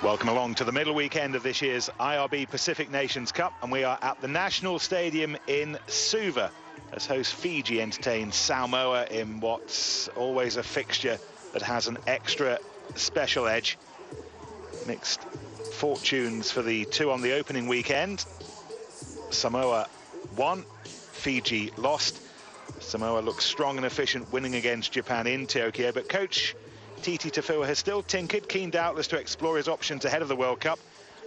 Welcome along to the middle weekend of this year's IRB Pacific Nations Cup, and we are at the National Stadium in Suva as host Fiji entertains Samoa in what's always a fixture that has an extra special edge. Mixed fortunes for the two on the opening weekend. Samoa won, Fiji lost. Samoa looks strong and efficient, winning against Japan in Tokyo, but coach Titi Tafua has still tinkered, keen doubtless to explore his options ahead of the World Cup.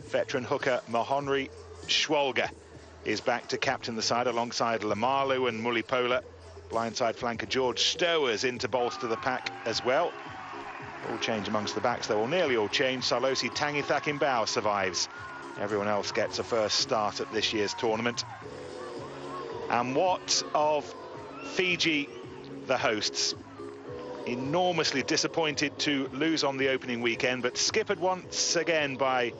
Veteran hooker Mahonri Schwolger is back to captain the side alongside Lamalu and Mulipola. Blindside flanker George Stowers in to bolster the pack as well. All change amongst the backs, though, or nearly all change. Salosi Tangithakimbau survives. Everyone else gets a first start at this year's tournament. And what of Fiji, the hosts? Enormously disappointed to lose on the opening weekend, but skippered once again by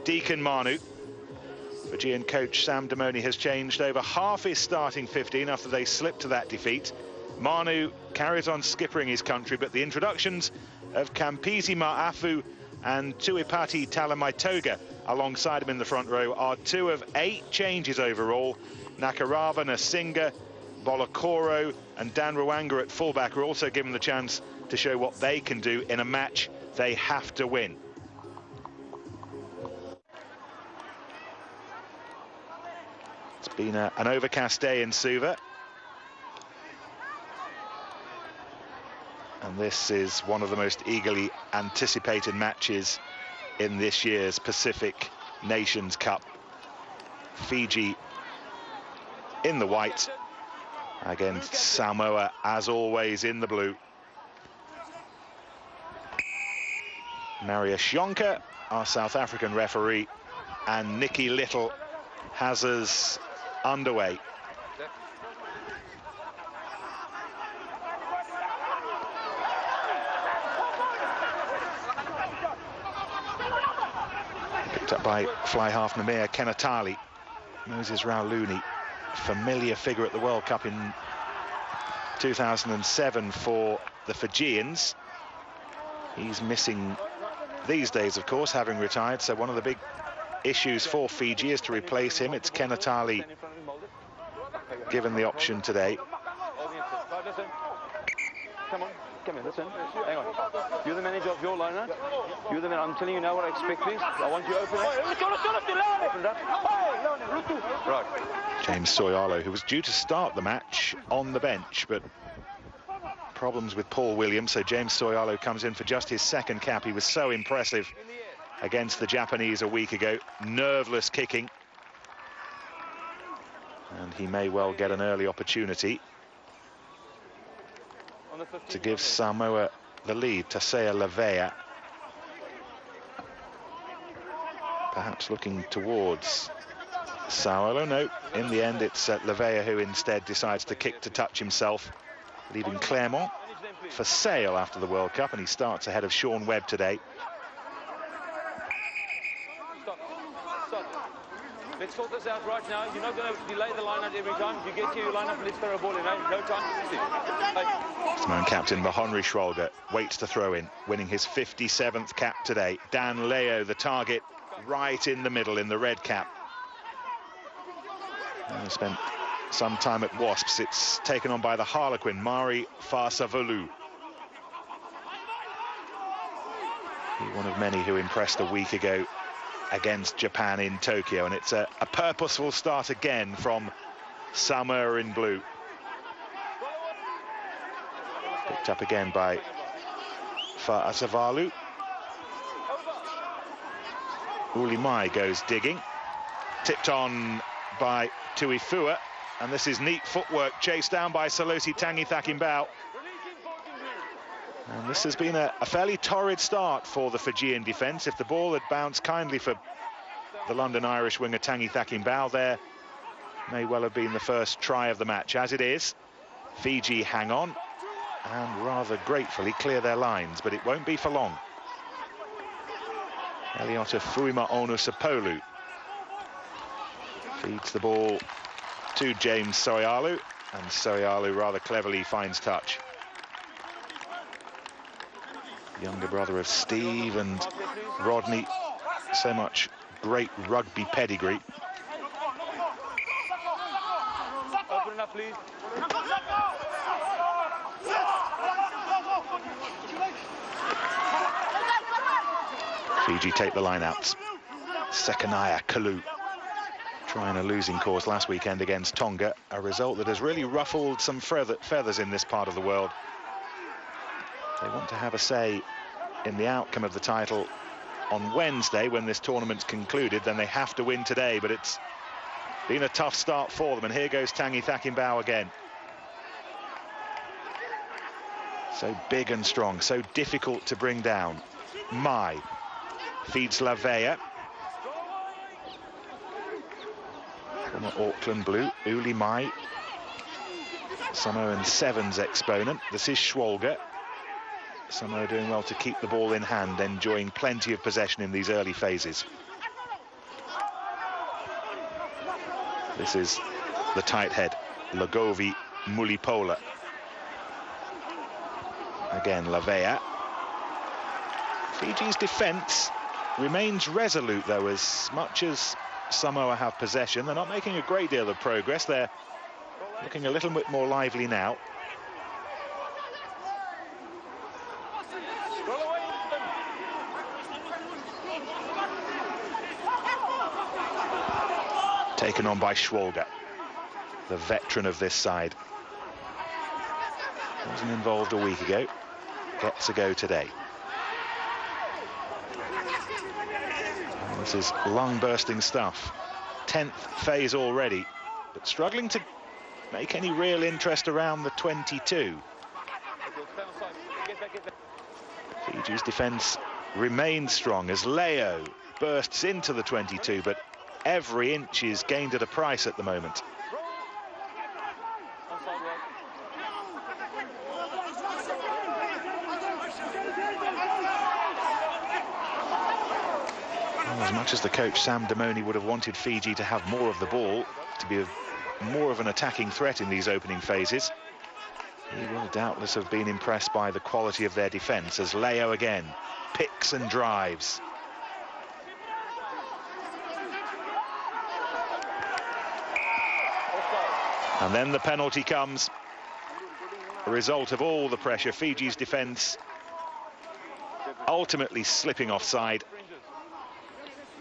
Deacon Manu. Fijian coach Sam Damoni has changed over half his starting 15 after they slipped to that defeat. Manu carries on skippering his country, but the introductions of Kampisi Ma'afu and Tuipati Talamaitoga alongside him in the front row are 2 of 8 changes overall. Nakarava, Nasinga, Bolokoro and Dan Rwanga at fullback are also given the chance to show what they can do in a match they have to win. It's been an overcast day in Suva. And this is one of the most eagerly anticipated matches in this year's Pacific Nations Cup. Fiji in the white against Samoa, as always, in the blue. Maria Shionka, our South African referee, and Nikki Little has us underway. Picked up by fly half Namir Kenatali. Moses Rauluni, familiar figure at the World Cup in 2007 for the Fijians. He's missing these days, of course, having retired, so one of the big issues for Fiji is to replace him. It's Kenatali given the option today. Come on, listen. Hang on. You're the manager of your lineup. You're the man. I'm telling you now what I expect, please. I want you to open it. Right. James Soyalo, who was due to start the match on the bench, but problems with Paul Williams, so James Soyalo comes in for just his second cap. He was so impressive against the Japanese a week ago. Nerveless kicking. And he may well get an early opportunity to give Samoa the lead. Tasea Lavea perhaps looking towards Soyalo. No, in the end it's Lavea who instead decides to kick to touch himself, leaving Clermont for sale after the World Cup, and he starts ahead of Sean Webb today. Let's sort this out right now. You're not going to delay the line-out every time. You get to your line-up, let's throw a ball in. No time to see. Samoan captain Mahonri Schwolger waits to throw in, winning his 57th cap today. Dan Leo, the target, right in the middle in the red cap. And spent some time at Wasps. It's taken on by the Harlequin, Mari Farsavolu. One of many who impressed a week ago against Japan in Tokyo, and it's a purposeful start again from Samoa in blue. Picked up again by Fa'asavalu. Ulimai goes digging, tipped on by Tuifua, and this is neat footwork, chased down by Salosi Tangithakimbau. And this has been a fairly torrid start for the Fijian defence. If the ball had bounced kindly for the London Irish winger Tangithakimbau, there may well have been the first try of the match. As it is, Fiji hang on and rather gratefully clear their lines, but it won't be for long. Eliota Fuima Onusapolu feeds the ball to James Soyalo, and Soyalo rather cleverly finds touch. younger brother of Steve and Rodney. So much great rugby pedigree. Open up, please. Fiji take the line-outs. Sekanaya Kalu trying a losing course last weekend against Tonga, a result that has really ruffled some feathers in this part of the world. They want to have a say in the outcome of the title on Wednesday when this tournament's concluded. Then they have to win today, but it's been a tough start for them, and here goes Tangi Thakimbau again. So big and strong, so difficult to bring down. Mai feeds Lavea. Former Auckland Blue, Uli Mai, Samoan Sevens exponent. This is Schwolger. Samoa doing well to keep the ball in hand, enjoying plenty of possession in these early phases. This is the tight head, Lagovi Mulipola. Again, Lavea. Fiji's defence remains resolute, though, as much as Samoa have possession. They're not making a great deal of progress. They're looking a little bit more lively now. Taken on by Schwolger, the veteran of this side. Wasn't involved a week ago, gets a go today. And this is lung-bursting stuff. 10th phase already, but struggling to make any real interest around the 22. Fiji's defence remains strong as Leo bursts into the 22, but every inch is gained at a price at the moment. Well, as much as the coach Sam Damoni would have wanted Fiji to have more of the ball, to be more of an attacking threat in these opening phases, he will doubtless have been impressed by the quality of their defence as Leo again picks and drives. And then the penalty comes, a result of all the pressure. Fiji's defence ultimately slipping offside,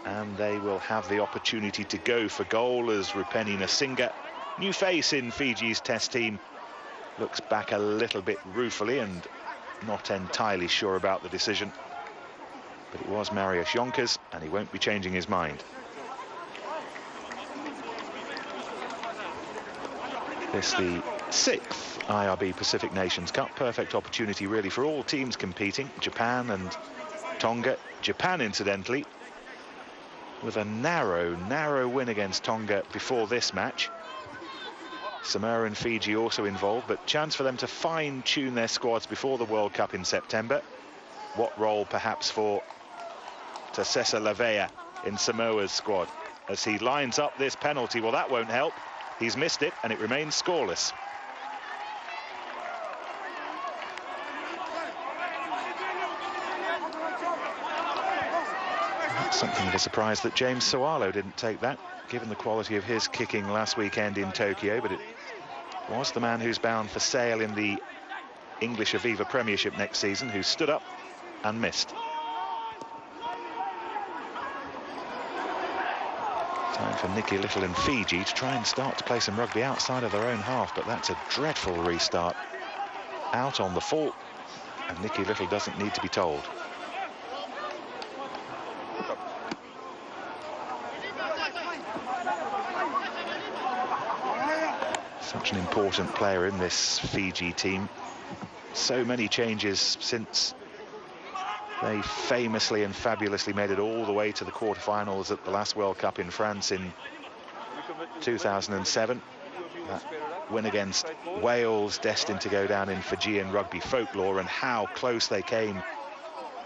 and they will have the opportunity to go for goal as Rupeni Nasinga, new face in Fiji's test team, looks back a little bit ruefully and not entirely sure about the decision. But it was Marius Jonkers, and he won't be changing his mind. This the 6th IRB Pacific Nations Cup. Perfect opportunity really for all teams competing, Japan and Tonga. Japan, incidentally, with a narrow win against Tonga before this match. Samoa and Fiji also involved, but chance for them to fine-tune their squads before the World Cup in September. What role perhaps for Tasesa Lavea in Samoa's squad as he lines up this penalty? Well, that won't help. He's missed it, and it remains scoreless. Something of a surprise that James Sawalo didn't take that, given the quality of his kicking last weekend in Tokyo, but it was the man who's bound for Sale in the English Aviva Premiership next season who stood up and missed. Time for Nicky Little and Fiji to try and start to play some rugby outside of their own half, but that's a dreadful restart. Out on the fault, and Nicky Little doesn't need to be told. Such an important player in this Fiji team. So many changes since they famously and fabulously made it all the way to the quarterfinals at the last World Cup in France in 2007. That win against Wales, destined to go down in Fijian rugby folklore, and how close they came.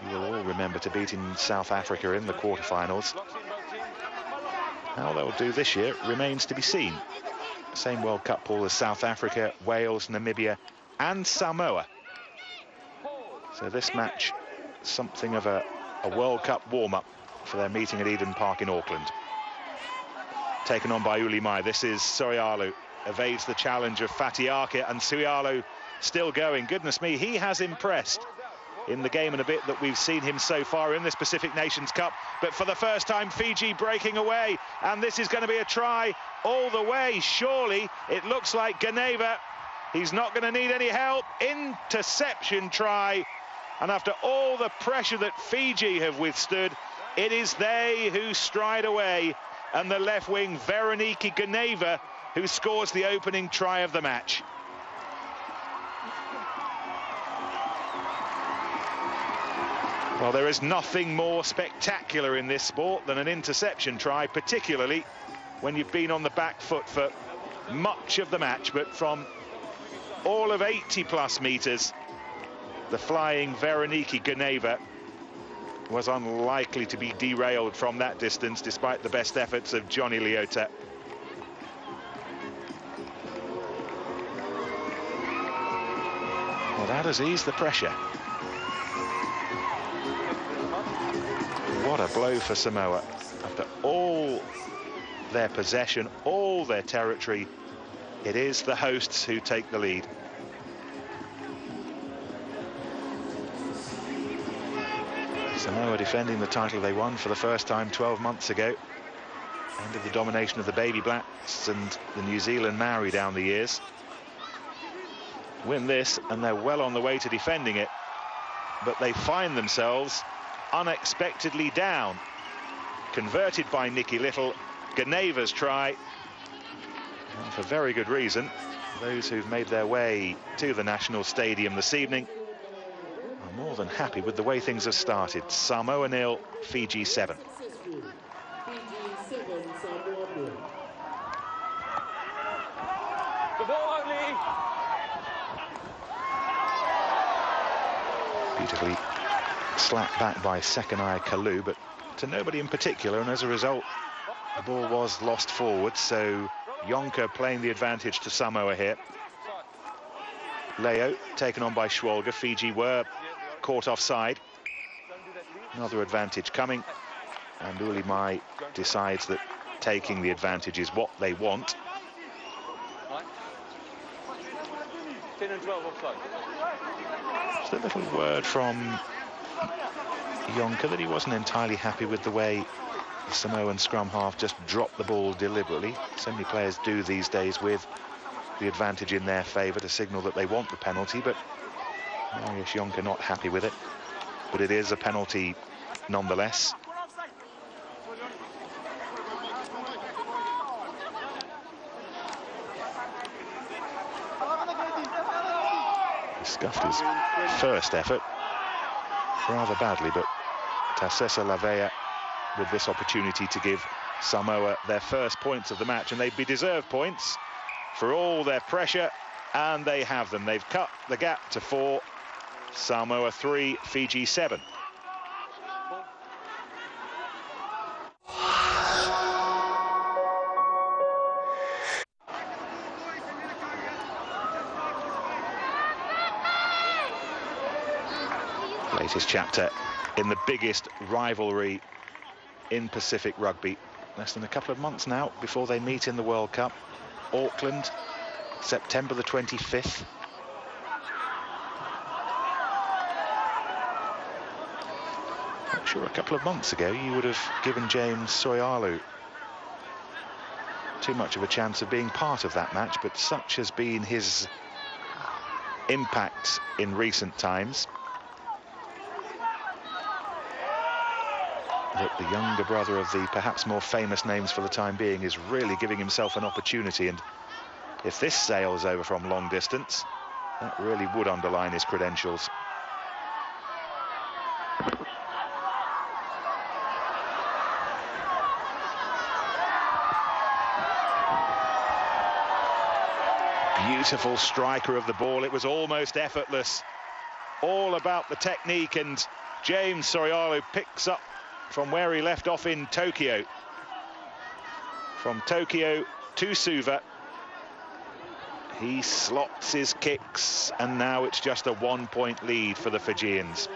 You will all remember to beating South Africa in the quarterfinals. How they'll do this year remains to be seen. Same World Cup pool as South Africa, Wales, Namibia and Samoa. So this match something of a World Cup warm-up for their meeting at Eden Park in Auckland. Taken on by Ulimai. This is Soialu. Evades the challenge of Fatiake, and Soialu still going. Goodness me, he has impressed in the game and a bit that we've seen him so far in this Pacific Nations Cup. But for the first time, Fiji breaking away, and this is going to be a try all the way. Surely it looks like Ganeva, he's not going to need any help. Interception try, and after all the pressure that Fiji have withstood, it is they who stride away, and the left wing Veroniki Ganeva who scores the opening try of the match. Well, there is nothing more spectacular in this sport than an interception try, particularly when you've been on the back foot for much of the match. But from all of 80+ meters, the flying Veroniki Ganeva was unlikely to be derailed from that distance, despite the best efforts of Johnny Lautoka. Well, that has eased the pressure. What a blow for Samoa. After all their possession, all their territory, it is the hosts who take the lead. Samoa defending the title they won for the first time 12 months ago. End of the domination of the Baby Blacks and the New Zealand Maori down the years. Win this, and they're well on the way to defending it. But they find themselves unexpectedly down. Converted by Nicky Little. Ganeva's try. And for very good reason. Those who've made their way to the National Stadium this evening are more than happy with the way things have started. Samoa 0, Fiji 7. Beautifully slapped back by Sekenai Kalu, but to nobody in particular, and as a result the ball was lost forward. So Yonka playing the advantage to Samoa here. Leo taken on by Schwalger. Fiji were caught offside. Another advantage coming, and Ulimai decides that taking the advantage is what they want. 10 and 12 offside. Just a little word from Yonka that he wasn't entirely happy with the way the Samoan scrum half just dropped the ball deliberately. So many players do these days with the advantage in their favour to signal that they want the penalty, but Marius Yonka not happy with it. But it is a penalty nonetheless. He scuffed his first effort rather badly, but Tasesa Lavea with this opportunity to give Samoa their first points of the match, and they'd be deserved points for all their pressure, and they have them. They've cut the gap to 4. Samoa 3, Fiji 7. Latest chapter in the biggest rivalry in Pacific rugby. Less than a couple of months now before they meet in the World Cup. Auckland, September the 25th. I'm sure a couple of months ago you would have given James Soialu too much of a chance of being part of that match, but such has been his impact in recent times that the younger brother of the perhaps more famous names for the time being is really giving himself an opportunity. And if this sails over from long distance, that really would underline his credentials. Beautiful striker of the ball. It was almost effortless. All about the technique, and James Soialu picks up from where he left off in Tokyo. From Tokyo to Suva, he slots his kicks, and now it's just a 1-point lead for the Fijians.